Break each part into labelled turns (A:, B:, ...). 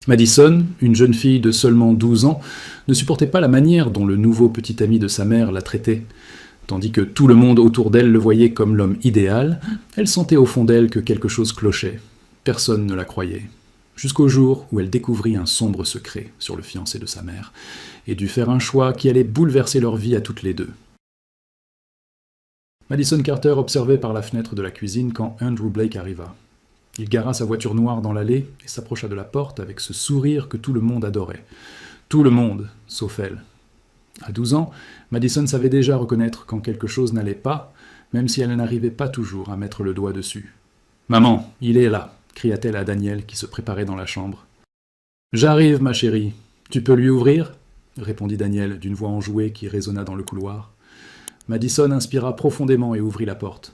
A: Madison, une jeune fille de seulement 12 ans, ne supportait pas la manière dont le nouveau petit ami de sa mère la traitait. Tandis que tout le monde autour d'elle le voyait comme l'homme idéal, elle sentait au fond d'elle que quelque chose clochait. Personne ne la croyait. Jusqu'au jour où elle découvrit un sombre secret sur le fiancé de sa mère, et dut faire un choix qui allait bouleverser leur vie à toutes les deux. Madison Carter observait par la fenêtre de la cuisine quand Andrew Blake arriva. Il gara sa voiture noire dans l'allée et s'approcha de la porte avec ce sourire que tout le monde adorait. Tout le monde, sauf elle. À 12 ans, Madison savait déjà reconnaître quand quelque chose n'allait pas, même si elle n'arrivait pas toujours à mettre le doigt dessus. « Maman, il est là !» cria-t-elle à Daniel qui se préparait dans la chambre. « J'arrive, ma chérie. Tu peux lui ouvrir ?» répondit Daniel d'une voix enjouée qui résonna dans le couloir. Madison inspira profondément et ouvrit la porte.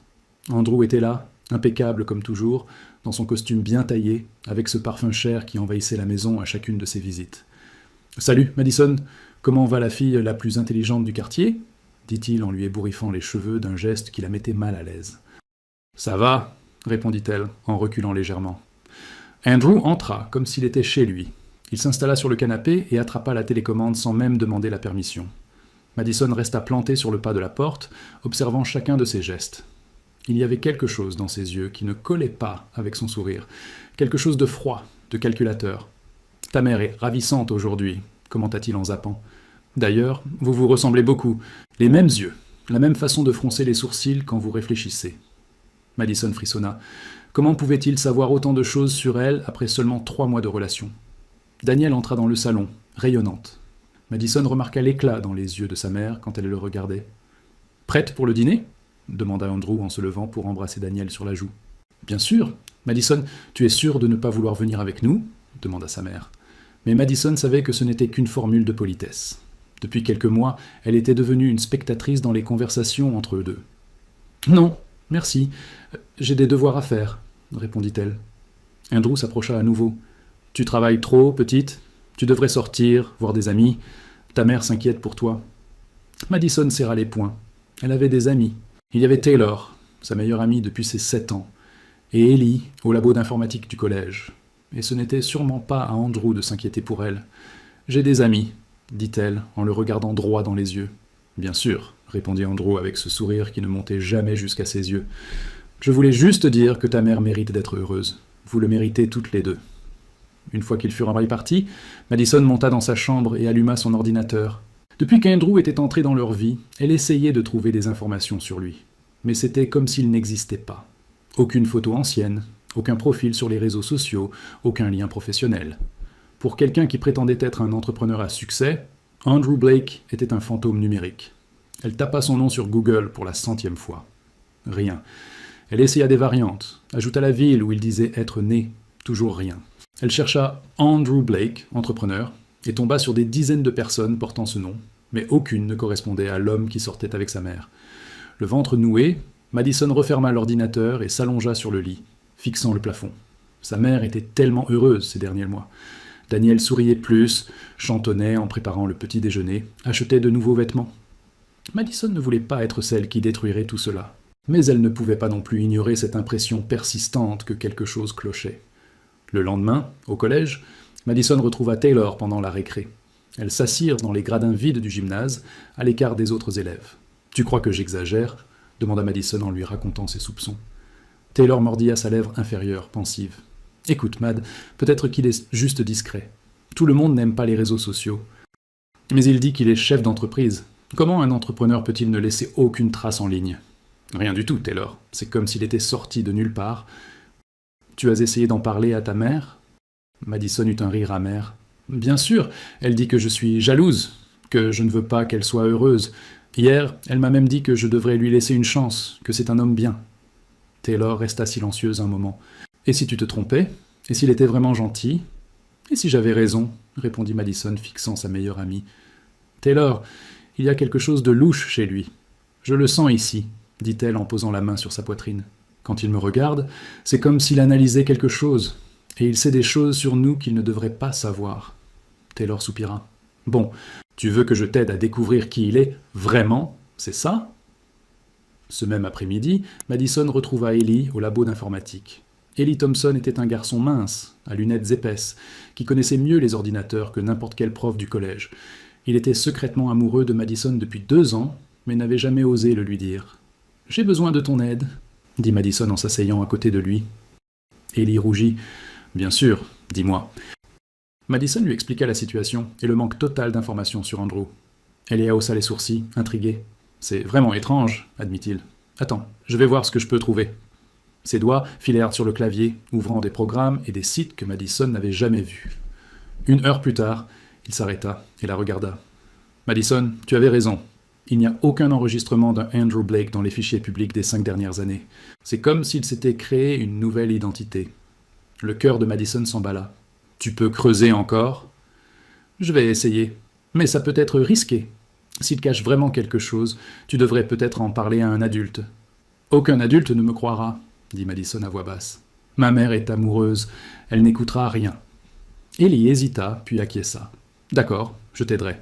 A: Andrew était là, impeccable comme toujours, dans son costume bien taillé, avec ce parfum cher qui envahissait la maison à chacune de ses visites. « Salut, Madison, comment va la fille la plus intelligente du quartier ?» dit-il en lui ébouriffant les cheveux d'un geste qui la mettait mal à l'aise. « Ça va, » répondit-elle, en reculant légèrement. Andrew entra, comme s'il était chez lui. Il s'installa sur le canapé et attrapa la télécommande sans même demander la permission. Madison resta plantée sur le pas de la porte, observant chacun de ses gestes. Il y avait quelque chose dans ses yeux qui ne collait pas avec son sourire, quelque chose de froid, de calculateur. « Ta mère est ravissante aujourd'hui », commenta-t-il en zappant. « D'ailleurs, vous vous ressemblez beaucoup, les mêmes yeux, la même façon de froncer les sourcils quand vous réfléchissez. » Madison frissonna. Comment pouvait-il savoir autant de choses sur elle après seulement 3 mois de relation? Daniel entra dans le salon, rayonnante. Madison remarqua l'éclat dans les yeux de sa mère quand elle le regardait. « Prête pour le dîner ?» demanda Andrew en se levant pour embrasser Daniel sur la joue. « Bien sûr. Madison, tu es sûre de ne pas vouloir venir avec nous ?» demanda sa mère. Mais Madison savait que ce n'était qu'une formule de politesse. Depuis quelques mois, elle était devenue une spectatrice dans les conversations entre eux deux. « Non, merci. J'ai des devoirs à faire, » répondit-elle. Andrew s'approcha à nouveau. « Tu travailles trop, petite. Tu devrais sortir, voir des amis. Ta mère s'inquiète pour toi. » Madison serra les poings. Elle avait des amis. Il y avait Taylor, sa meilleure amie depuis ses 7 ans, et Ellie, au labo d'informatique du collège. Et ce n'était sûrement pas à Andrew de s'inquiéter pour elle. « J'ai des amis, » dit-elle, en le regardant droit dans les yeux. « Bien sûr, » répondit Andrew avec ce sourire qui ne montait jamais jusqu'à ses yeux. « Je voulais juste dire que ta mère mérite d'être heureuse. Vous le méritez toutes les deux. » Une fois qu'ils furent repartis, Madison monta dans sa chambre et alluma son ordinateur. Depuis qu'Andrew était entré dans leur vie, elle essayait de trouver des informations sur lui. Mais c'était comme s'il n'existait pas. Aucune photo ancienne, aucun profil sur les réseaux sociaux, aucun lien professionnel. Pour quelqu'un qui prétendait être un entrepreneur à succès, Andrew Blake était un fantôme numérique. Elle tapa son nom sur Google pour la 100e fois. Rien. Elle essaya des variantes, ajouta la ville où il disait être né, toujours rien. Elle chercha Andrew Blake, entrepreneur, et tomba sur des dizaines de personnes portant ce nom, mais aucune ne correspondait à l'homme qui sortait avec sa mère. Le ventre noué, Madison referma l'ordinateur et s'allongea sur le lit, fixant le plafond. Sa mère était tellement heureuse ces derniers mois. Daniel souriait plus, chantonnait en préparant le petit déjeuner, achetait de nouveaux vêtements. Madison ne voulait pas être celle qui détruirait tout cela. Mais elle ne pouvait pas non plus ignorer cette impression persistante que quelque chose clochait. Le lendemain, au collège, Madison retrouva Taylor pendant la récré. Elles s'assirent dans les gradins vides du gymnase, à l'écart des autres élèves. « Tu crois que j'exagère ?» demanda Madison en lui racontant ses soupçons. Taylor mordilla sa lèvre inférieure, pensive. « Écoute, Mad, peut-être qu'il est juste discret. Tout le monde n'aime pas les réseaux sociaux. Mais il dit qu'il est chef d'entreprise. Comment un entrepreneur peut-il ne laisser aucune trace en ligne ? Rien du tout, Taylor. C'est comme s'il était sorti de nulle part. Tu as essayé d'en parler à ta mère ? Madison eut un rire amer. Bien sûr, elle dit que je suis jalouse, que je ne veux pas qu'elle soit heureuse. Hier, elle m'a même dit que je devrais lui laisser une chance, que c'est un homme bien. Taylor resta silencieuse un moment. Et si tu te trompais ? Et s'il était vraiment gentil ? Et si j'avais raison ? Répondit Madison, fixant sa meilleure amie. Taylor, il y a quelque chose de louche chez lui. Je le sens ici, dit-elle en posant la main sur sa poitrine. Quand il me regarde, c'est comme s'il analysait quelque chose, et il sait des choses sur nous qu'il ne devrait pas savoir. Taylor soupira. Bon, tu veux que je t'aide à découvrir qui il est, vraiment, c'est ça ? Ce même après-midi, Madison retrouva Ellie au labo d'informatique. Ellie Thompson était un garçon mince, à lunettes épaisses, qui connaissait mieux les ordinateurs que n'importe quel prof du collège. Il était secrètement amoureux de Madison depuis 2 ans, mais n'avait jamais osé le lui dire. « J'ai besoin de ton aide », dit Madison en s'asseyant à côté de lui. Ellie rougit. « Bien sûr, dis-moi. » Madison lui expliqua la situation et le manque total d'informations sur Andrew. Ellie haussa les sourcils, intriguée. « C'est vraiment étrange, » admit-il. « Attends, je vais voir ce que je peux trouver. » Ses doigts filèrent sur le clavier, ouvrant des programmes et des sites que Madison n'avait jamais vus. 1 heure plus tard, il s'arrêta et la regarda. « Madison, tu avais raison. Il n'y a aucun enregistrement d'un Andrew Blake dans les fichiers publics des 5 dernières années. C'est comme s'il s'était créé une nouvelle identité. » Le cœur de Madison s'emballa. « Tu peux creuser encore ?»« Je vais essayer. Mais ça peut être risqué. S'il cache vraiment quelque chose, tu devrais peut-être en parler à un adulte. »« Aucun adulte ne me croira, » dit Madison à voix basse. « Ma mère est amoureuse. Elle n'écoutera rien. » Ellie hésita, puis acquiesça. « D'accord, je t'aiderai. »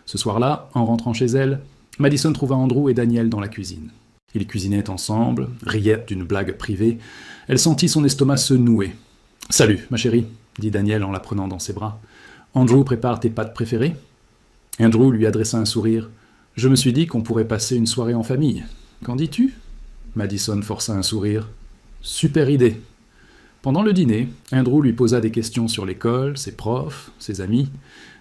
A: Ce soir-là, en rentrant chez elle, Madison trouva Andrew et Daniel dans la cuisine. Ils cuisinaient ensemble, riaient d'une blague privée. Elle sentit son estomac se nouer. « Salut, ma chérie, » dit Daniel en la prenant dans ses bras. « Andrew prépare tes pâtes préférées ?» Andrew lui adressa un sourire. « Je me suis dit qu'on pourrait passer une soirée en famille. Qu'en dis-tu » Madison força un sourire. « Super idée !» Pendant le dîner, Andrew lui posa des questions sur l'école, ses profs, ses amis,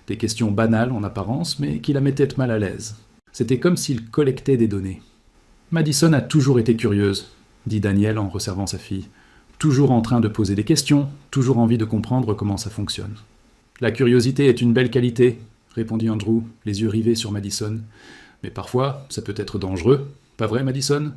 A: des questions banales en apparence, mais qui la mettaient mal à l'aise. C'était comme s'il collectait des données. « Madison a toujours été curieuse, » dit Daniel en resservant sa fille. « Toujours en train de poser des questions, toujours envie de comprendre comment ça fonctionne. »« La curiosité est une belle qualité, » répondit Andrew, les yeux rivés sur Madison. « Mais parfois, ça peut être dangereux, pas vrai, Madison ?»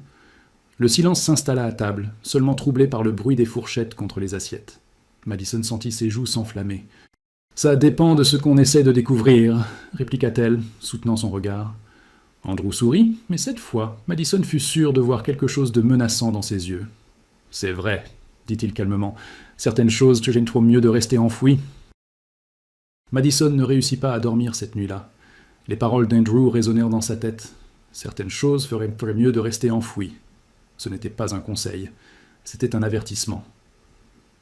A: Le silence s'installa à table, seulement troublé par le bruit des fourchettes contre les assiettes. Madison sentit ses joues s'enflammer. « Ça dépend de ce qu'on essaie de découvrir, » répliqua-t-elle, soutenant son regard. Andrew sourit, mais cette fois, Madison fut sûr de voir quelque chose de menaçant dans ses yeux. « C'est vrai, » dit-il calmement. « Certaines choses que j'aime trop mieux de rester enfouies. » Madison ne réussit pas à dormir cette nuit-là. Les paroles d'Andrew résonnèrent dans sa tête. Certaines choses feraient mieux de rester enfouies. Ce n'était pas un conseil, c'était un avertissement.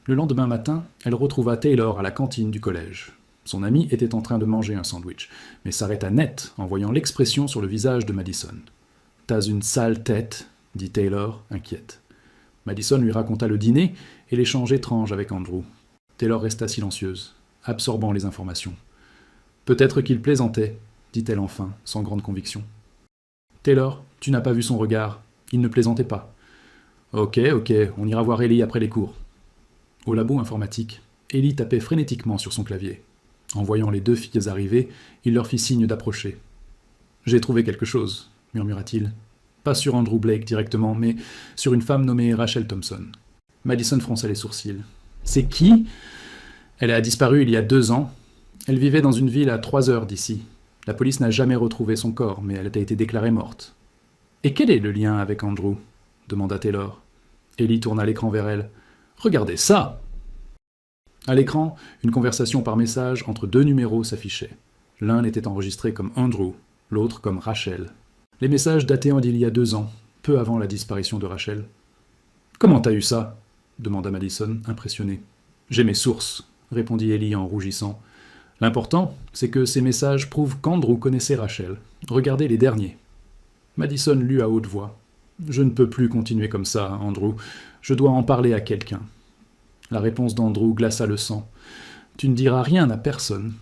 A: Le lendemain matin, elle retrouva Taylor à la cantine du collège. Son ami était en train de manger un sandwich, mais s'arrêta net en voyant l'expression sur le visage de Madison. « T'as une sale tête, » dit Taylor, inquiète. Madison lui raconta le dîner et l'échange étrange avec Andrew. Taylor resta silencieuse, absorbant les informations. « Peut-être qu'il plaisantait, » dit-elle enfin, sans grande conviction. « Taylor, tu n'as pas vu son regard. Il ne plaisantait pas. »« Ok, on ira voir Ellie après les cours. » Au labo informatique, Ellie tapait frénétiquement sur son clavier. En voyant les 2 filles arriver, il leur fit signe d'approcher. « J'ai trouvé quelque chose, » murmura-t-il. Pas sur Andrew Blake directement, mais sur une femme nommée Rachel Thompson. Madison fronça les sourcils. « C'est qui ?»« Elle a disparu il y a 2 ans. Elle vivait dans une ville à 3 heures d'ici. La police n'a jamais retrouvé son corps, mais elle a été déclarée morte. » « Et quel est le lien avec Andrew ?» demanda Taylor. Ellie tourna l'écran vers elle. « Regardez ça !» À l'écran, une conversation par message entre 2 numéros s'affichait. L'un était enregistré comme Andrew, l'autre comme Rachel. Les messages dataient d'il y a 2 ans, peu avant la disparition de Rachel. « Comment t'as eu ça ?» demanda Madison, impressionnée. « J'ai mes sources, » répondit Ellie en rougissant. « L'important, c'est que ces messages prouvent qu'Andrew connaissait Rachel. Regardez les derniers. » Madison lut à haute voix. « Je ne peux plus continuer comme ça, Andrew. Je dois en parler à quelqu'un. » La réponse d'Andrew glaça le sang. « Tu ne diras rien à personne. »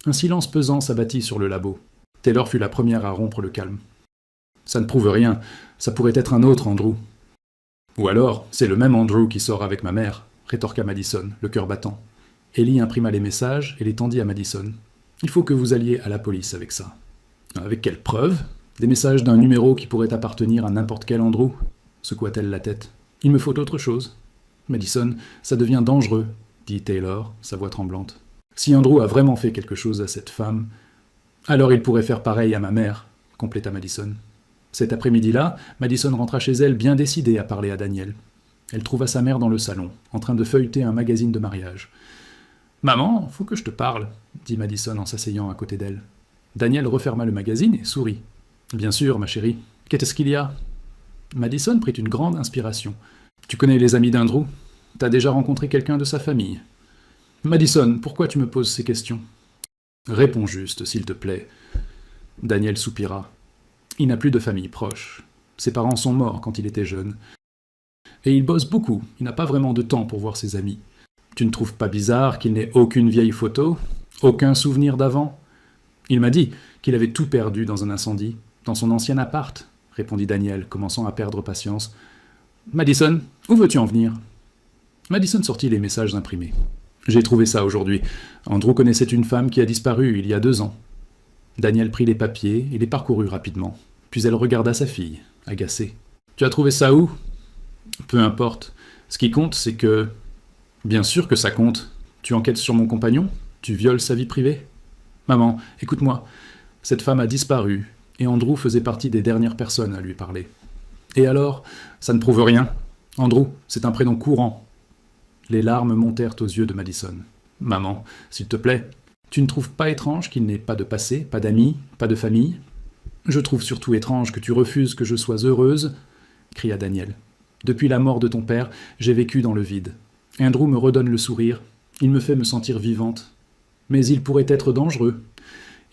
A: Un silence pesant s'abattit sur le labo. Taylor fut la première à rompre le calme. « Ça ne prouve rien. Ça pourrait être un autre Andrew. »« Ou alors, c'est le même Andrew qui sort avec ma mère, » rétorqua Madison, le cœur battant. Ellie imprima les messages et les tendit à Madison. « Il faut que vous alliez à la police avec ça. »« Avec quelle preuve ? Des messages d'un numéro qui pourrait appartenir à n'importe quel Andrew ?» secoua-t-elle la tête. « Il me faut autre chose. »« Madison, ça devient dangereux, » dit Taylor, sa voix tremblante. « Si Andrew a vraiment fait quelque chose à cette femme, alors il pourrait faire pareil à ma mère, » compléta Madison. Cet après-midi-là, Madison rentra chez elle bien décidée à parler à Daniel. Elle trouva sa mère dans le salon, en train de feuilleter un magazine de mariage. « Maman, faut que je te parle, » dit Madison en s'asseyant à côté d'elle. Daniel referma le magazine et sourit. « Bien sûr, ma chérie. Qu'est-ce qu'il y a ?» Madison prit une grande inspiration. Tu connais les amis d'Andrew? T'as déjà rencontré quelqu'un de sa famille? Madison, pourquoi tu me poses ces questions? Réponds juste, s'il te plaît. Daniel soupira. Il n'a plus de famille proche. Ses parents sont morts quand il était jeune. Et il bosse beaucoup, il n'a pas vraiment de temps pour voir ses amis. Tu ne trouves pas bizarre qu'il n'ait aucune vieille photo? Aucun souvenir d'avant? Il m'a dit qu'il avait tout perdu dans un incendie, dans son ancien appart, répondit Daniel, commençant à perdre patience. Madison, où veux-tu en venir? Madison sortit les messages imprimés. J'ai trouvé ça aujourd'hui. Andrew connaissait une femme qui a disparu il y a 2 ans. Daniel prit les papiers et les parcourut rapidement. Puis elle regarda sa fille, agacée. Tu as trouvé ça où? Peu importe. Ce qui compte, c'est que... Bien sûr que ça compte. Tu enquêtes sur mon compagnon? Tu violes sa vie privée? Maman, écoute-moi. Cette femme a disparu, et Andrew faisait partie des dernières personnes à lui parler. Et alors, ça ne prouve rien. Andrew, c'est un prénom courant. Les larmes montèrent aux yeux de Madison. Maman, s'il te plaît, tu ne trouves pas étrange qu'il n'ait pas de passé, pas d'amis, pas de famille? Je trouve surtout étrange que tu refuses que je sois heureuse, cria Daniel. Depuis la mort de ton père, j'ai vécu dans le vide. Andrew me redonne le sourire, il me fait me sentir vivante. Mais il pourrait être dangereux.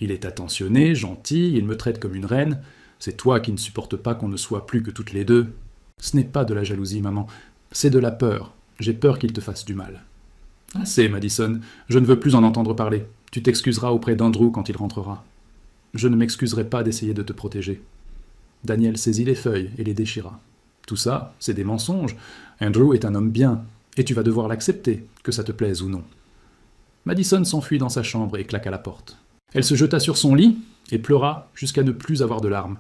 A: Il est attentionné, gentil, il me traite comme une reine. C'est toi qui ne supportes pas qu'on ne soit plus que toutes les deux. Ce n'est pas de la jalousie, maman, c'est de la peur. J'ai peur qu'il te fasse du mal. Assez, Madison, je ne veux plus en entendre parler. Tu t'excuseras auprès d'Andrew quand il rentrera. Je ne m'excuserai pas d'essayer de te protéger. Daniel saisit les feuilles et les déchira. Tout ça, c'est des mensonges. Andrew est un homme bien, et tu vas devoir l'accepter, que ça te plaise ou non. Madison s'enfuit dans sa chambre et claqua la porte. Elle se jeta sur son lit et pleura jusqu'à ne plus avoir de larmes.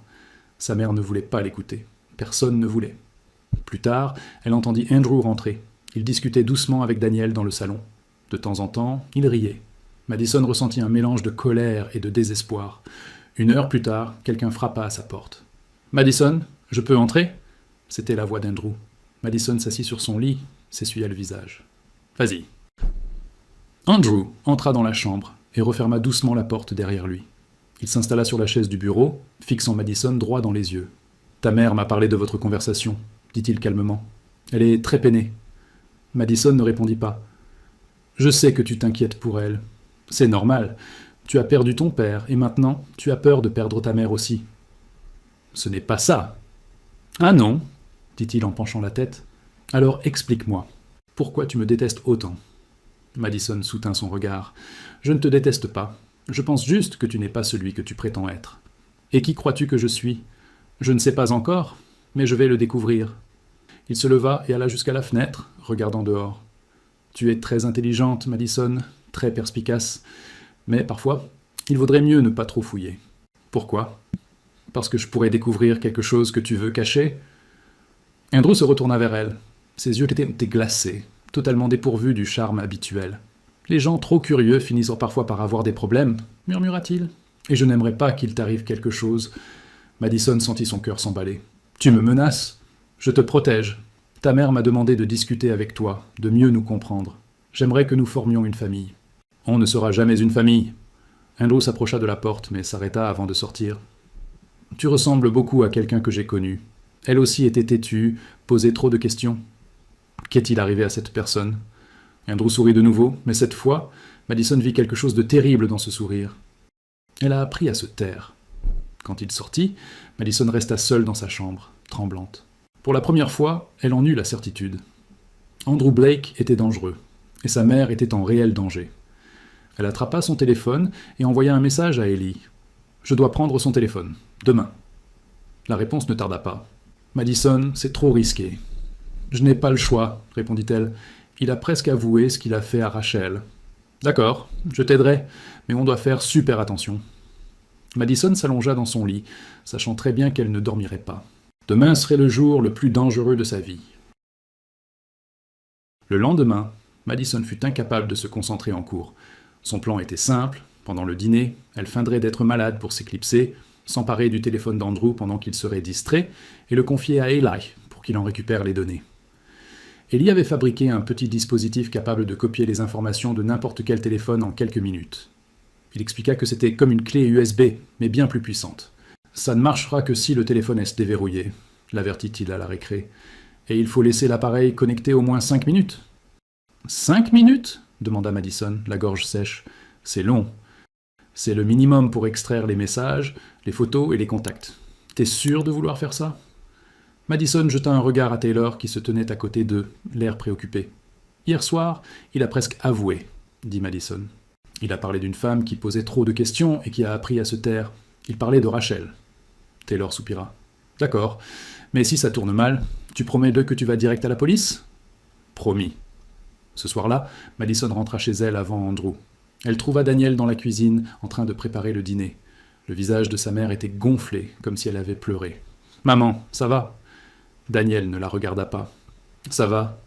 A: Sa mère ne voulait pas l'écouter. Personne ne voulait. Plus tard, elle entendit Andrew rentrer. Il discutait doucement avec Daniel dans le salon. De temps en temps, il riait. Madison ressentit un mélange de colère et de désespoir. 1 heure plus tard, quelqu'un frappa à sa porte. « Madison, je peux entrer ?» C'était la voix d'Andrew. Madison s'assit sur son lit, s'essuya le visage. « Vas-y. » Andrew entra dans la chambre et referma doucement la porte derrière lui. Il s'installa sur la chaise du bureau, fixant Madison droit dans les yeux. « Ta mère m'a parlé de votre conversation, » dit-il calmement. « Elle est très peinée. » Madison ne répondit pas. « Je sais que tu t'inquiètes pour elle. C'est normal. Tu as perdu ton père, et maintenant, tu as peur de perdre ta mère aussi. »« Ce n'est pas ça. »« Ah non ?» dit-il en penchant la tête. « Alors explique-moi. Pourquoi tu me détestes autant ?» Madison soutint son regard. « Je ne te déteste pas. Je pense juste que tu n'es pas celui que tu prétends être. Et qui crois-tu que je suis? Je ne sais pas encore, mais je vais le découvrir. » Il se leva et alla jusqu'à la fenêtre, regardant dehors. « Tu es très intelligente, Madison, très perspicace, mais parfois, il vaudrait mieux ne pas trop fouiller. » Pourquoi? Parce que je pourrais découvrir quelque chose que tu veux cacher? Andrew se retourna vers elle. Ses yeux étaient glacés, totalement dépourvus du charme habituel. « Les gens trop curieux finissent parfois par avoir des problèmes, » murmura-t-il. « Et je n'aimerais pas qu'il t'arrive quelque chose. » Madison sentit son cœur s'emballer. « Tu me menaces? Je te protège. Ta mère m'a demandé de discuter avec toi, de mieux nous comprendre. J'aimerais que nous formions une famille. » « On ne sera jamais une famille. » Andrew s'approcha de la porte, mais s'arrêta avant de sortir. « Tu ressembles beaucoup à quelqu'un que j'ai connu. Elle aussi était têtue, posait trop de questions. Qu'est-il arrivé à cette personne ?» Andrew sourit de nouveau, mais cette fois, Madison vit quelque chose de terrible dans ce sourire. Elle a appris à se taire. Quand il sortit, Madison resta seule dans sa chambre, tremblante. Pour la première fois, elle en eut la certitude. Andrew Blake était dangereux, et sa mère était en réel danger. Elle attrapa son téléphone et envoya un message à Ellie. « Je dois prendre son téléphone. Demain. » La réponse ne tarda pas. « Madison, c'est trop risqué. »« Je n'ai pas le choix, » répondit-elle. « Il a presque avoué ce qu'il a fait à Rachel. »« D'accord, je t'aiderai, mais on doit faire super attention. » Madison s'allongea dans son lit, sachant très bien qu'elle ne dormirait pas. Demain serait le jour le plus dangereux de sa vie. Le lendemain, Madison fut incapable de se concentrer en cours. Son plan était simple. Pendant le dîner, elle feindrait d'être malade pour s'éclipser, s'emparer du téléphone d'Andrew pendant qu'il serait distrait et le confier à Eli pour qu'il en récupère les données. Ellie avait fabriqué un petit dispositif capable de copier les informations de n'importe quel téléphone en quelques minutes. Il expliqua que c'était comme une clé USB, mais bien plus puissante. « Ça ne marchera que si le téléphone est déverrouillé », l'avertit-il à la récré. Et il faut laisser l'appareil connecté au moins 5 minutes. 5 minutes demanda Madison, la gorge sèche. C'est long. C'est le minimum pour extraire les messages, les photos et les contacts. T'es sûr de vouloir faire ça? Madison jeta un regard à Taylor qui se tenait à côté d'eux, l'air préoccupé. Hier soir, il a presque avoué, dit Madison. Il a parlé d'une femme qui posait trop de questions et qui a appris à se taire. Il parlait de Rachel. Taylor soupira. D'accord, mais si ça tourne mal, tu promets-le que tu vas direct à la police? Promis. Ce soir-là, Madison rentra chez elle avant Andrew. Elle trouva Daniel dans la cuisine, en train de préparer le dîner. Le visage de sa mère était gonflé, comme si elle avait pleuré. « Maman, ça va ?» Daniel ne la regarda pas. « Ça va.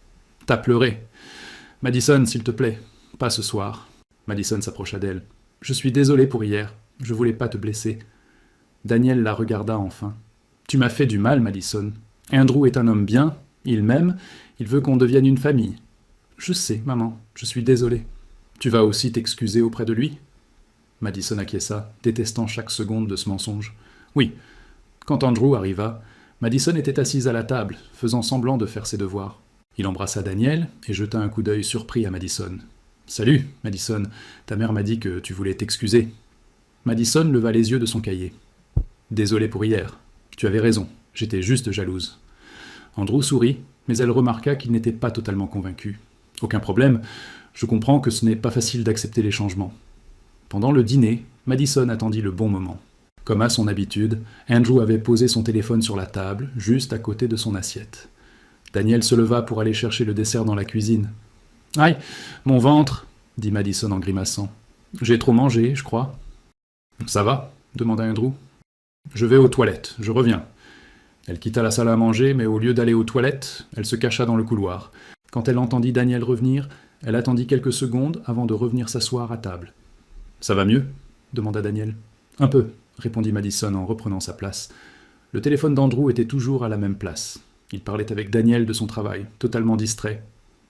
A: T'as pleuré. Madison, s'il te plaît, pas ce soir. » Madison s'approcha d'elle. « Je suis désolé pour hier. Je voulais pas te blesser. » Daniel la regarda enfin. « Tu m'as fait du mal, Madison. Andrew est un homme bien. Il m'aime. Il veut qu'on devienne une famille. »« Je sais, maman. Je suis désolé. »« Tu vas aussi t'excuser auprès de lui ?» Madison acquiesça, détestant chaque seconde de ce mensonge. « Oui. » Quand Andrew arriva, Madison était assise à la table, faisant semblant de faire ses devoirs. Il embrassa Daniel et jeta un coup d'œil surpris à Madison. « Salut, Madison. Ta mère m'a dit que tu voulais t'excuser. » Madison leva les yeux de son cahier. « Désolé pour hier. Tu avais raison. J'étais juste jalouse. » Andrew sourit, mais elle remarqua qu'il n'était pas totalement convaincu. « Aucun problème. Je comprends que ce n'est pas facile d'accepter les changements. » Pendant le dîner, Madison attendit le bon moment. Comme à son habitude, Andrew avait posé son téléphone sur la table, juste à côté de son assiette. Daniel se leva pour aller chercher le dessert dans la cuisine. « Aïe, mon ventre !» dit Madison en grimaçant. « J'ai trop mangé, je crois. »« Ça va ?» demanda Andrew. « Je vais aux toilettes, je reviens. » Elle quitta la salle à manger, mais au lieu d'aller aux toilettes, elle se cacha dans le couloir. Quand elle entendit Daniel revenir, elle attendit quelques secondes avant de revenir s'asseoir à table. « Ça va mieux ?» demanda Daniel. « Un peu. » répondit Madison en reprenant sa place. Le téléphone d'Andrew était toujours à la même place. Il parlait avec Daniel de son travail, totalement distrait.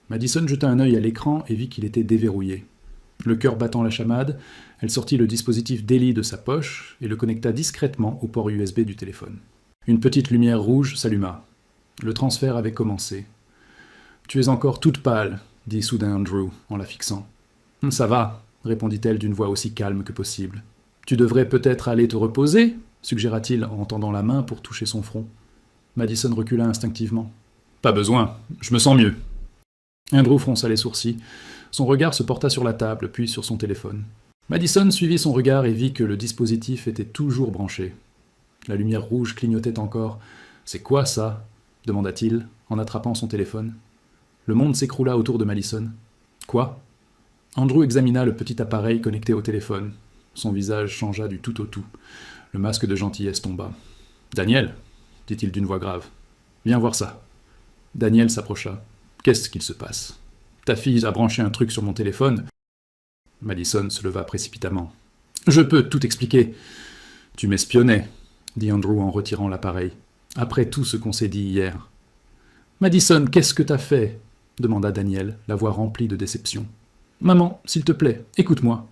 A: Madison jeta un œil à l'écran et vit qu'il était déverrouillé. Le cœur battant la chamade, elle sortit le dispositif Daily de sa poche et le connecta discrètement au port USB du téléphone. Une petite lumière rouge s'alluma. Le transfert avait commencé. « Tu es encore toute pâle, » dit soudain Andrew en la fixant. « Ça va, » répondit-elle d'une voix aussi calme que possible. « Tu devrais peut-être aller te reposer ?» suggéra-t-il en tendant la main pour toucher son front. Madison recula instinctivement. « Pas besoin, je me sens mieux. » Andrew fronça les sourcils. Son regard se porta sur la table, puis sur son téléphone. Madison suivit son regard et vit que le dispositif était toujours branché. La lumière rouge clignotait encore. « C'est quoi ça ?» demanda-t-il, en attrapant son téléphone. Le monde s'écroula autour de Madison. « Quoi ?» Andrew examina le petit appareil connecté au téléphone. Son visage changea du tout au tout. Le masque de gentillesse tomba. « Daniel !» dit-il d'une voix grave. « Viens voir ça. » Daniel s'approcha. « Qu'est-ce qu'il se passe ? Ta fille a branché un truc sur mon téléphone. » Madison se leva précipitamment. « Je peux tout expliquer. »« Tu m'espionnais, » dit Andrew en retirant l'appareil. « Après tout ce qu'on s'est dit hier. »« Madison, qu'est-ce que t'as fait ?» demanda Daniel, la voix remplie de déception. « Maman, s'il te plaît, écoute-moi. »«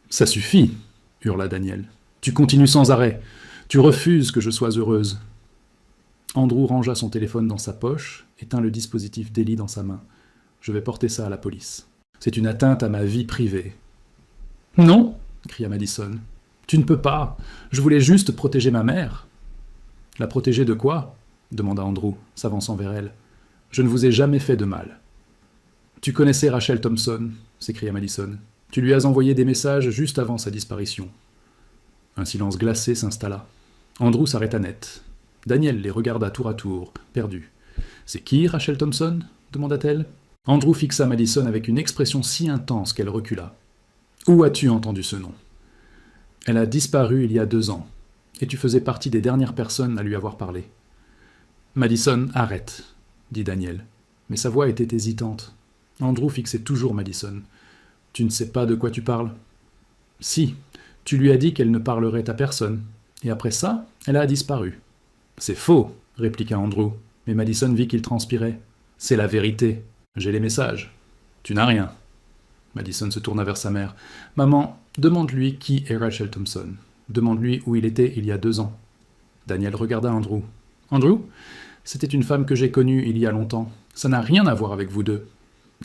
A: Ça suffit !» hurla Daniel. « Tu continues sans arrêt. Tu refuses que je sois heureuse. » Andrew rangea son téléphone dans sa poche, éteint le dispositif Daily dans sa main. « Je vais porter ça à la police. C'est une atteinte à ma vie privée. »« Non !» cria Madison. « Tu ne peux pas. Je voulais juste protéger ma mère. »« La protéger de quoi ?» demanda Andrew, s'avançant vers elle. « Je ne vous ai jamais fait de mal. »« Tu connaissais Rachel Thompson ?» s'écria Madison. « Tu lui as envoyé des messages juste avant sa disparition. » Un silence glacé s'installa. Andrew s'arrêta net. Daniel les regarda tour à tour, perdu. « C'est qui, Rachel Thompson ?» demanda-t-elle. Andrew fixa Madison avec une expression si intense qu'elle recula. « Où as-tu entendu ce nom ?»« Elle a disparu il y a 2 ans, et tu faisais partie des dernières personnes à lui avoir parlé. »« Madison, arrête, » dit Daniel, mais sa voix était hésitante. Andrew fixait toujours Madison. « Tu ne sais pas de quoi tu parles ?»« Si, tu lui as dit qu'elle ne parlerait à personne, et après ça, elle a disparu. »« C'est faux, » répliqua Andrew, mais Madison vit qu'il transpirait. « C'est la vérité. J'ai les messages. Tu n'as rien. » Madison se tourna vers sa mère. « Maman, demande-lui qui est Rachel Thompson. Demande-lui où il était il y a 2 ans. » Daniel regarda Andrew. « Andrew, C'était une femme que j'ai connue il y a longtemps. Ça n'a rien à voir avec vous deux.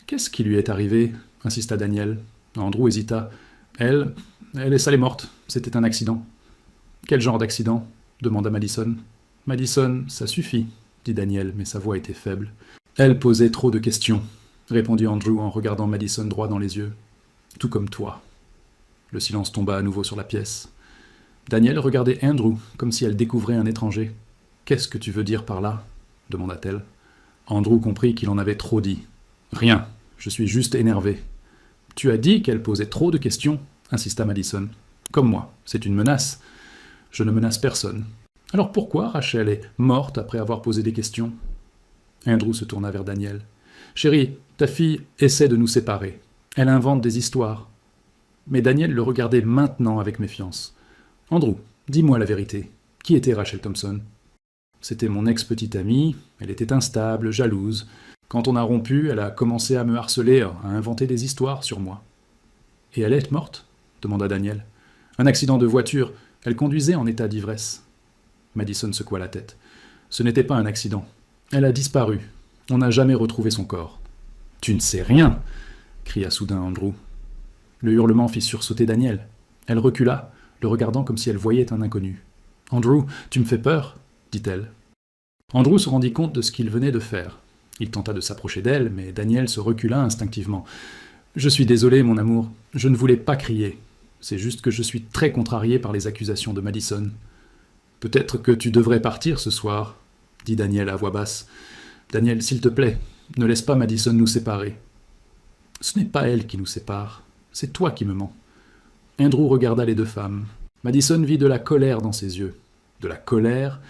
A: Qu'est-ce qui lui est arrivé insista Daniel. Andrew hésita. Elle est morte. C'était un accident. Quel genre d'accident demanda Madison. Madison, ça suffit, dit Daniel, mais sa voix était faible. Elle posait trop de questions, répondit Andrew en regardant Madison droit dans les yeux. Tout comme toi. Le silence tomba à nouveau sur la pièce. Daniel regardait Andrew comme si elle découvrait un étranger. Qu'est-ce que tu veux dire par là demanda-t-elle. Andrew comprit qu'il en avait trop dit. Rien, je suis juste énervé. Tu as dit qu'elle posait trop de questions, insista Madison. Comme moi, c'est une menace. Je ne menace personne. Alors pourquoi Rachel est morte après avoir posé des questions? Andrew se tourna vers Daniel. Chérie, ta fille essaie de nous séparer. Elle invente des histoires. Mais Daniel le regardait maintenant avec méfiance. Andrew, dis-moi la vérité. Qui était Rachel Thompson? C'était mon ex-petite amie. Elle était instable, jalouse. Quand on a rompu, elle a commencé à me harceler, à inventer des histoires sur moi. Et elle est morte demanda Daniel. Un accident de voiture. Elle conduisait en état d'ivresse. Madison secoua la tête. Ce n'était pas un accident. Elle a disparu. On n'a jamais retrouvé son corps. Tu ne sais rien cria soudain Andrew. Le hurlement fit sursauter Daniel. Elle recula, le regardant comme si elle voyait un inconnu. Andrew, tu me fais peur dit-elle. Andrew se rendit compte de ce qu'il venait de faire. Il tenta de s'approcher d'elle, mais Daniel se recula instinctivement. Je suis désolé, mon amour. Je ne voulais pas crier. C'est juste que je suis très contrarié par les accusations de Madison. Peut-être que tu devrais partir ce soir, dit Daniel à voix basse. Daniel, s'il te plaît, ne laisse pas Madison nous séparer. Ce n'est pas elle qui nous sépare, c'est toi qui me mens. Andrew regarda les deux femmes. Madison vit de la colère dans ses yeux. De la colère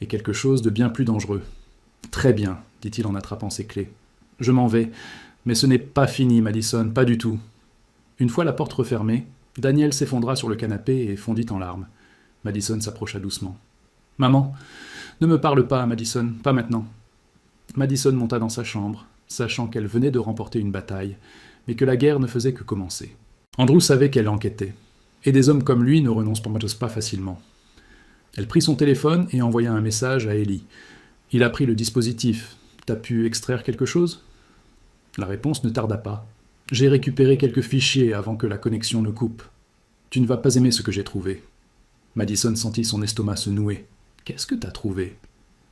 A: et quelque chose de bien plus dangereux. Très bien, dit-il en attrapant ses clés. Je m'en vais, mais ce n'est pas fini, Madison, pas du tout. Une fois la porte refermée, Daniel s'effondra sur le canapé et fondit en larmes. Madison s'approcha doucement. « Maman, ne me parle pas, Madison, pas maintenant. » Madison monta dans sa chambre, sachant qu'elle venait de remporter une bataille, mais que la guerre ne faisait que commencer. Andrew savait qu'elle enquêtait, et des hommes comme lui ne renoncent pas facilement. Elle prit son téléphone et envoya un message à Ellie. Il a pris le dispositif. T'as pu extraire quelque chose? La réponse ne tarda pas. J'ai récupéré quelques fichiers avant que la connexion ne coupe. Tu ne vas pas aimer ce que j'ai trouvé. Madison sentit son estomac se nouer. Qu'est-ce que t'as trouvé?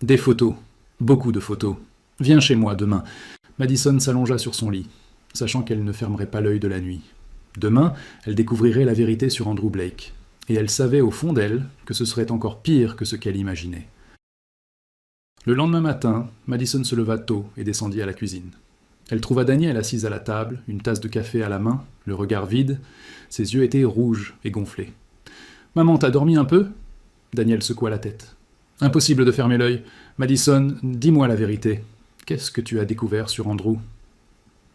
A: Des photos. Beaucoup de photos. Viens chez moi demain. Madison s'allongea sur son lit, sachant qu'elle ne fermerait pas l'œil de la nuit. Demain, elle découvrirait la vérité sur Andrew Blake. Et elle savait au fond d'elle que ce serait encore pire que ce qu'elle imaginait. Le lendemain matin, Madison se leva tôt et descendit à la cuisine. Elle trouva Daniel assise à la table, une tasse de café à la main, le regard vide. Ses yeux étaient rouges et gonflés. « Maman, t'as dormi un peu ?» Daniel secoua la tête. « Impossible de fermer l'œil. Madison, dis-moi la vérité. Qu'est-ce que tu as découvert sur Andrew ?»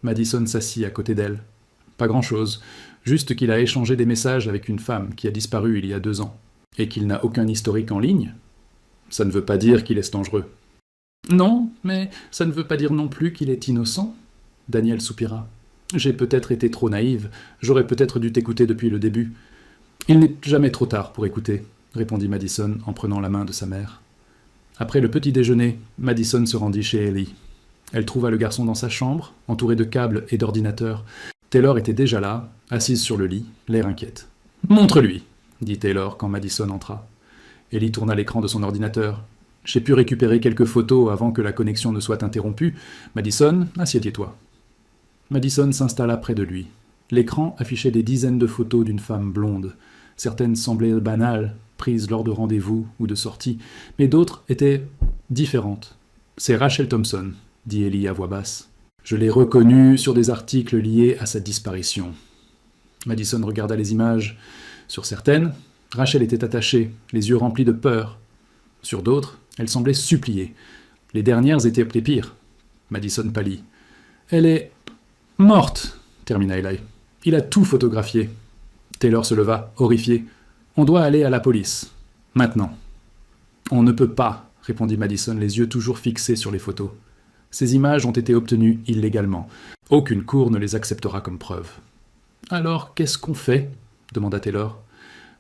A: Madison s'assit à côté d'elle. « Pas grand-chose. Juste qu'il a échangé des messages avec une femme qui a disparu il y a 2 ans. Et qu'il n'a aucun historique en ligne. Ça ne veut pas dire qu'il est dangereux. »« Non, mais ça ne veut pas dire non plus qu'il est innocent. » Daniel soupira. « J'ai peut-être été trop naïve. J'aurais peut-être dû t'écouter depuis le début. »« Il n'est jamais trop tard pour écouter, » répondit Madison en prenant la main de sa mère. Après le petit déjeuner, Madison se rendit chez Ellie. Elle trouva le garçon dans sa chambre, entouré de câbles et d'ordinateurs. Taylor était déjà là, assise sur le lit, l'air inquiète. « Montre-lui !» dit Taylor quand Madison entra. Ellie tourna l'écran de son ordinateur. « J'ai pu récupérer quelques photos avant que la connexion ne soit interrompue. Madison, assieds-toi. » Madison s'installa près de lui. L'écran affichait des dizaines de photos d'une femme blonde. Certaines semblaient banales, prises lors de rendez-vous ou de sorties, mais d'autres étaient différentes. « C'est Rachel Thompson, » dit Ellie à voix basse. « Je l'ai reconnue sur des articles liés à sa disparition. » Madison regarda les images. Sur certaines, Rachel était attachée, les yeux remplis de peur. Sur d'autres, elle semblait supplier. Les dernières étaient les pires. Madison pâlit. « Elle est morte !» termina Eli. « Il a tout photographié. » Taylor se leva, horrifié. « On doit aller à la police. Maintenant. »« On ne peut pas, » répondit Madison, les yeux toujours fixés sur les photos. « Ces images ont été obtenues illégalement. Aucune cour ne les acceptera comme preuve. »« Alors, qu'est-ce qu'on fait ?» demanda Taylor.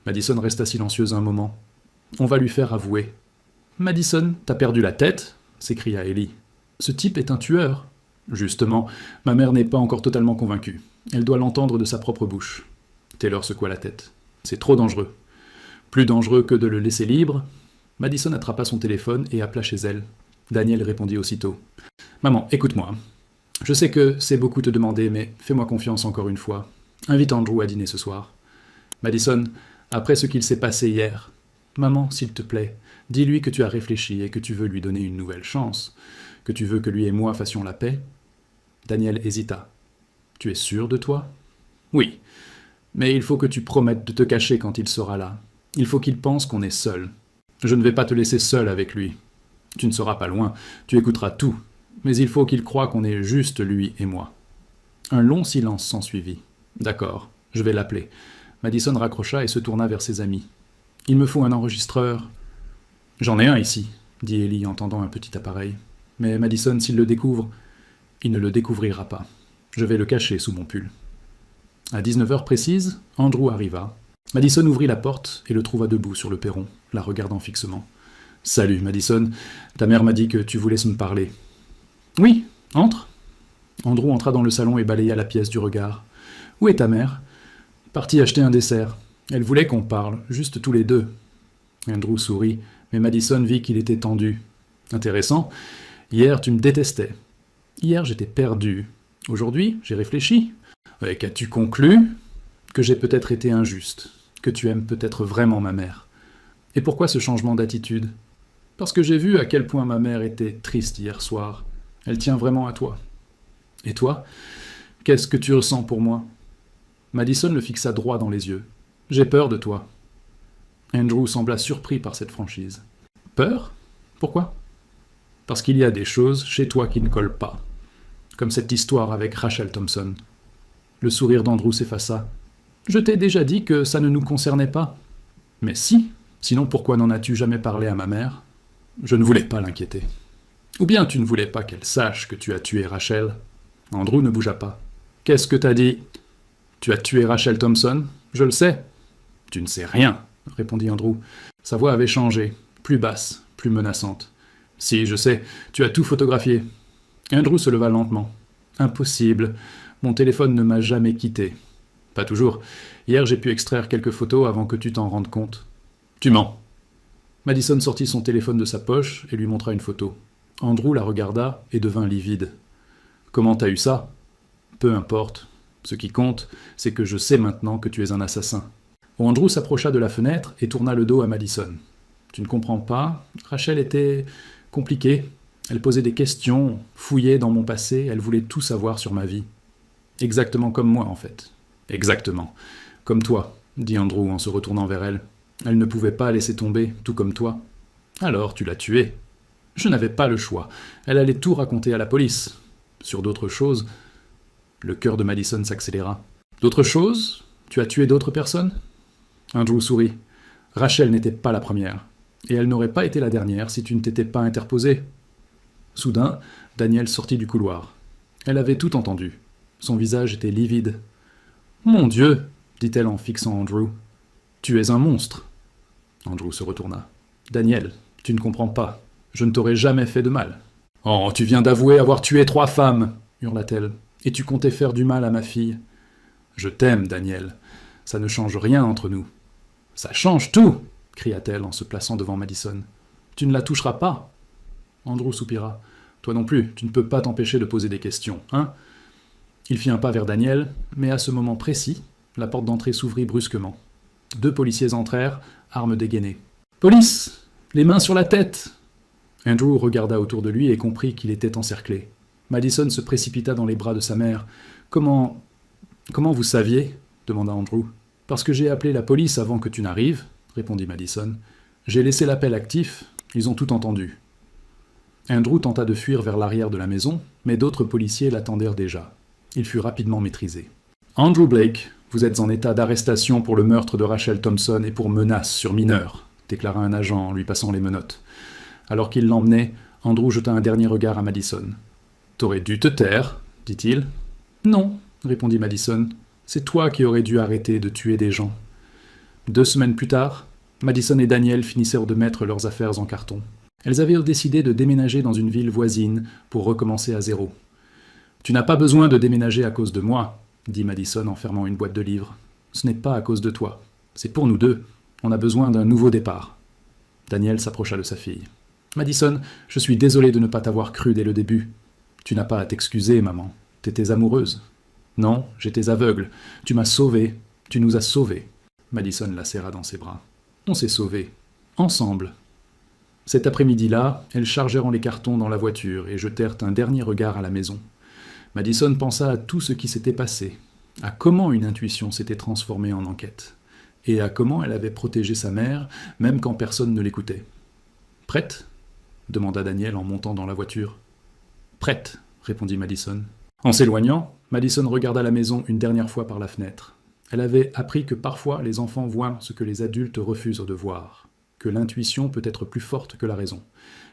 A: Madison resta silencieuse un moment. « On va lui faire avouer. »« Madison, t'as perdu la tête ? s'écria Ellie. Ce type est un tueur. Justement, ma mère n'est pas encore totalement convaincue. Elle doit l'entendre de sa propre bouche. Taylor secoua la tête. C'est trop dangereux. Plus dangereux que de le laisser libre. Madison attrapa son téléphone et appela chez elle. Daniel répondit aussitôt. Maman, écoute-moi. Je sais que c'est beaucoup te demander, mais fais-moi confiance encore une fois. Invite Andrew à dîner ce soir. Madison, après ce qu'il s'est passé hier, maman, s'il te plaît, dis-lui que tu as réfléchi et que tu veux lui donner une nouvelle chance, que tu veux que lui et moi fassions la paix. Daniel hésita. Tu es sûr de toi? Oui, mais il faut que tu promettes de te cacher quand il sera là. Il faut qu'il pense qu'on est seul. Je ne vais pas te laisser seul avec lui. Tu ne seras pas loin, tu écouteras tout, mais il faut qu'il croie qu'on est juste lui et moi. Un long silence s'ensuivit. D'accord, je vais l'appeler. Madison raccrocha et se tourna vers ses amis. Il me faut un enregistreur. J'en ai un ici, dit Ellie en tendant un petit appareil. Mais Madison, s'il le découvre, il ne le découvrira pas. Je vais le cacher sous mon pull. À 19h précise, Andrew arriva. Madison ouvrit la porte et le trouva debout sur le perron, la regardant fixement. « Salut, Madison. Ta mère m'a dit que tu voulais me parler. »« Oui, entre. » Andrew entra dans le salon et balaya la pièce du regard. « Où est ta mère ?»« Partie acheter un dessert. Elle voulait qu'on parle, juste tous les deux. » Andrew sourit, mais Madison vit qu'il était tendu. « Intéressant. Hier, tu me détestais. Hier, j'étais perdu. Aujourd'hui, j'ai réfléchi. Et qu'as-tu conclu ? Que j'ai peut-être été injuste, que tu aimes peut-être vraiment ma mère. Et pourquoi ce changement d'attitude ? Parce que j'ai vu à quel point ma mère était triste hier soir. Elle tient vraiment à toi. Et toi ? Qu'est-ce que tu ressens pour moi ? Madison le fixa droit dans les yeux. J'ai peur de toi. Andrew sembla surpris par cette franchise. Peur ? Pourquoi ? Parce qu'il y a des choses chez toi qui ne collent pas. Comme cette histoire avec Rachel Thompson. Le sourire d'Andrew s'effaça. Je t'ai déjà dit que ça ne nous concernait pas. Mais si, sinon pourquoi n'en as-tu jamais parlé à ma mère ? Je ne voulais pas l'inquiéter. Ou bien tu ne voulais pas qu'elle sache que tu as tué Rachel ? Andrew ne bougea pas. Qu'est-ce que t'as dit ? Tu as tué Rachel Thompson ? Je le sais. Tu ne sais rien, répondit Andrew. Sa voix avait changé, plus basse, plus menaçante. Si, je sais, tu as tout photographié. Andrew se leva lentement. Impossible. Mon téléphone ne m'a jamais quitté. Pas toujours. Hier, j'ai pu extraire quelques photos avant que tu t'en rendes compte. Tu mens. Madison sortit son téléphone de sa poche et lui montra une photo. Andrew la regarda et devint livide. Comment t'as eu ça ? Peu importe. Ce qui compte, c'est que je sais maintenant que tu es un assassin. Andrew s'approcha de la fenêtre et tourna le dos à Madison. Tu ne comprends pas ? Rachel était compliquée. Elle posait des questions, fouillait dans mon passé, elle voulait tout savoir sur ma vie. Exactement comme moi, en fait. Exactement. Comme toi, dit Andrew en se retournant vers elle. Elle ne pouvait pas laisser tomber, tout comme toi. Alors tu l'as tuée. Je n'avais pas le choix. Elle allait tout raconter à la police. Sur d'autres choses... Le cœur de Madison s'accéléra. D'autres choses ? Tu as tué d'autres personnes ? Andrew sourit. Rachel n'était pas la première. Et elle n'aurait pas été la dernière si tu ne t'étais pas interposé. Soudain, Daniel sortit du couloir. Elle avait tout entendu. Son visage était livide. « Mon Dieu !» dit-elle en fixant Andrew. « Tu es un monstre !» Andrew se retourna. « Daniel, tu ne comprends pas. Je ne t'aurais jamais fait de mal. »« Oh, tu viens d'avouer avoir tué 3 femmes !» hurla-t-elle. « Et tu comptais faire du mal à ma fille. »« Je t'aime, Daniel. Ça ne change rien entre nous. »« Ça change tout !» cria-t-elle en se plaçant devant Madison. « Tu ne la toucheras pas !» Andrew soupira. « Toi non plus, tu ne peux pas t'empêcher de poser des questions, hein ?» Il fit un pas vers Daniel, mais à ce moment précis, la porte d'entrée s'ouvrit brusquement. 2 policiers entrèrent, armes dégainées. « Police ! Les mains sur la tête !» Andrew regarda autour de lui et comprit qu'il était encerclé. Madison se précipita dans les bras de sa mère. « Comment vous saviez ?» demanda Andrew. « Parce que j'ai appelé la police avant que tu n'arrives, » répondit Madison. « J'ai laissé l'appel actif, ils ont tout entendu. » Andrew tenta de fuir vers l'arrière de la maison, mais d'autres policiers l'attendèrent déjà. Il fut rapidement maîtrisé. « Andrew Blake, vous êtes en état d'arrestation pour le meurtre de Rachel Thompson et pour menace sur mineur, » déclara un agent en lui passant les menottes. Alors qu'il l'emmenait, Andrew jeta un dernier regard à Madison. « T'aurais dû te taire, dit-il. »« Non, » répondit Madison. « C'est toi qui aurais dû arrêter de tuer des gens. » 2 semaines plus tard, Madison et Daniel finissèrent de mettre leurs affaires en carton. Elles avaient décidé de déménager dans une ville voisine pour recommencer à zéro. « Tu n'as pas besoin de déménager à cause de moi, » dit Madison en fermant une boîte de livres. « Ce n'est pas à cause de toi. C'est pour nous deux. On a besoin d'un nouveau départ. » Daniel s'approcha de sa fille. « Madison, je suis désolé de ne pas t'avoir cru dès le début. Tu n'as pas à t'excuser, maman. T'étais amoureuse. »« Non, j'étais aveugle. Tu m'as sauvé. Tu nous as sauvés. » Madison la serra dans ses bras. « On s'est sauvés. Ensemble. » Cet après-midi-là, elles chargèrent les cartons dans la voiture et jetèrent un dernier regard à la maison. Madison pensa à tout ce qui s'était passé, à comment une intuition s'était transformée en enquête, et à comment elle avait protégé sa mère, même quand personne ne l'écoutait. « Prête ?» demanda Daniel en montant dans la voiture. « Prête !» répondit Madison. En s'éloignant, Madison regarda la maison une dernière fois par la fenêtre. Elle avait appris que parfois les enfants voient ce que les adultes refusent de voir, que l'intuition peut être plus forte que la raison,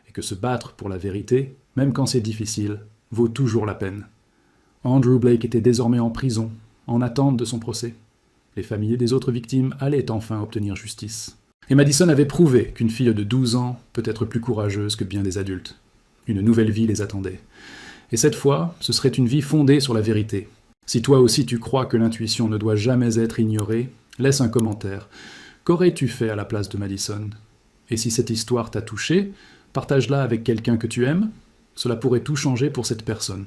A: et que se battre pour la vérité, même quand c'est difficile, vaut toujours la peine. Andrew Blake était désormais en prison, en attente de son procès. Les familles des autres victimes allaient enfin obtenir justice. Et Madison avait prouvé qu'une fille de 12 ans peut être plus courageuse que bien des adultes. Une nouvelle vie les attendait. Et cette fois, ce serait une vie fondée sur la vérité. Si toi aussi tu crois que l'intuition ne doit jamais être ignorée, laisse un commentaire. Qu'aurais-tu fait à la place de Madison ? Et si cette histoire t'a touché, partage-la avec quelqu'un que tu aimes. Cela pourrait tout changer pour cette personne.